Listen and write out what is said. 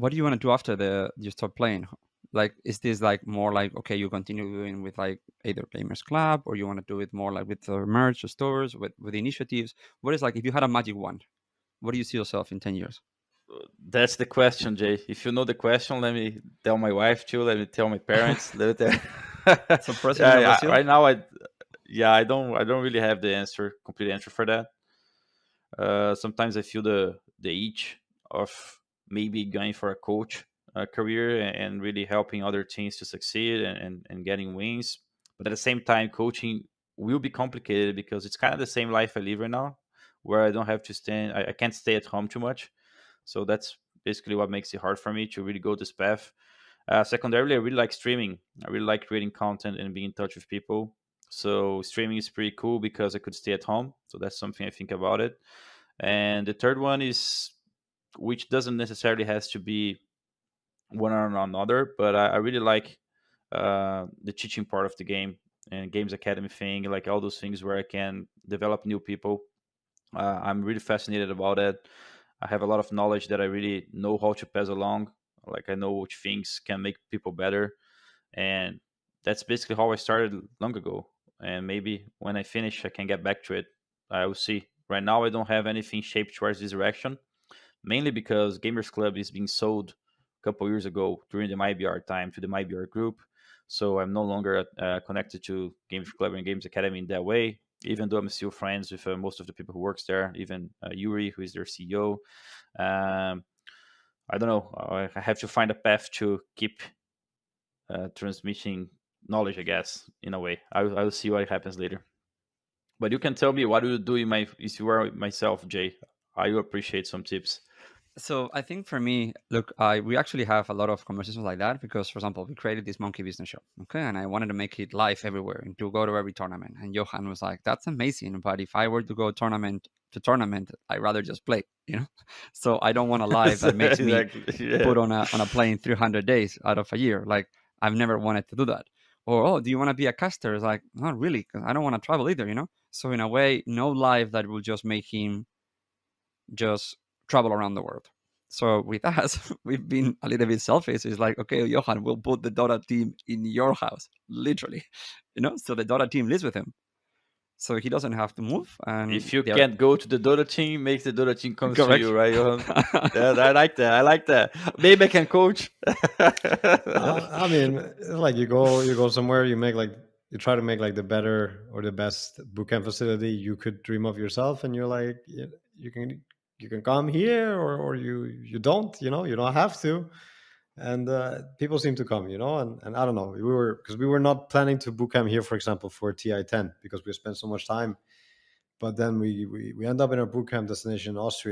what do you want to do after you stop playing? Like, is this like more like, okay, you continue doing with like either Gamers Club, or you want to do it more like with merch or stores, with initiatives? What is like, if you had a magic wand, what do you see yourself in 10 years? That's the question, Jay. If you know the question, let me tell my wife too. Let me tell my parents. Let me tell. So president Yeah, of yeah, Brazil? right now, I don't really have the complete answer for that. Sometimes I feel the itch of maybe going for a coach career and really helping other teams to succeed and getting wins. But at the same time, coaching will be complicated because it's kind of the same life I live right now, where I don't have to stay. I can't stay at home too much. So that's basically what makes it hard for me to really go this path. Secondarily, I really like streaming. I really like creating content and being in touch with people. So streaming is pretty cool because I could stay at home. So that's something I think about it. And the third one is, which doesn't necessarily has to be one or another, but I really like the teaching part of the game and games academy thing, like all those things where I can develop new people. I'm really fascinated about it. I have a lot of knowledge that I really know how to pass along. Like I know which things can make people better, and that's basically how I started long ago. And maybe when I finish, I can get back to it. I will see. Right now, I don't have anything shaped towards this direction, mainly because Gamers Club is being sold a couple years ago during the MyBR time to the MyBR group. So I'm no longer connected to Games Club and Games Academy in that way, even though I'm still friends with most of the people who works there, even Yuri, who is their CEO. Um, I don't know. I have to find a path to keep transmitting knowledge, I guess, in a way. I will see what happens later. But you can tell me what do you do in my if you were myself, Jay. I will appreciate some tips. So I think for me, look, we actually have a lot of conversations like that because, for example, we created this monkey business show, okay, and I wanted to make it live everywhere and to go to every tournament. And Johan was like, "That's amazing, but if I were to go tournament to tournament, I'd rather just play, you know." So I don't want a live that makes me Exactly. Yeah. put on a plane 300 days out of a year. Like, I've never wanted to do that. Or, oh, do you want to be a caster? It's like, not really, because I don't want to travel either, you know. So in a way, no live that will just make him just travel around the world. So with us, we've been a little bit selfish. It's like, okay, Johan, we'll put the Dota team in your house, literally, you know. So the Dota team lives with him, so he doesn't have to move, and If you they're can't go to the Dota team, make the Dota team comes to you, correct. right, Johan? Yeah, I like that. I like that. Maybe I can coach. I mean, like you go somewhere, you make like you try to make like the better or the best bootcamp facility you could dream of yourself, and you're like, you can you can come here, or you don't, you don't have to, and people seem to come, and I don't know, we were not planning to bootcamp here, for example, for TI10 because we spent so much time, but then we end up in our bootcamp destination in Austria.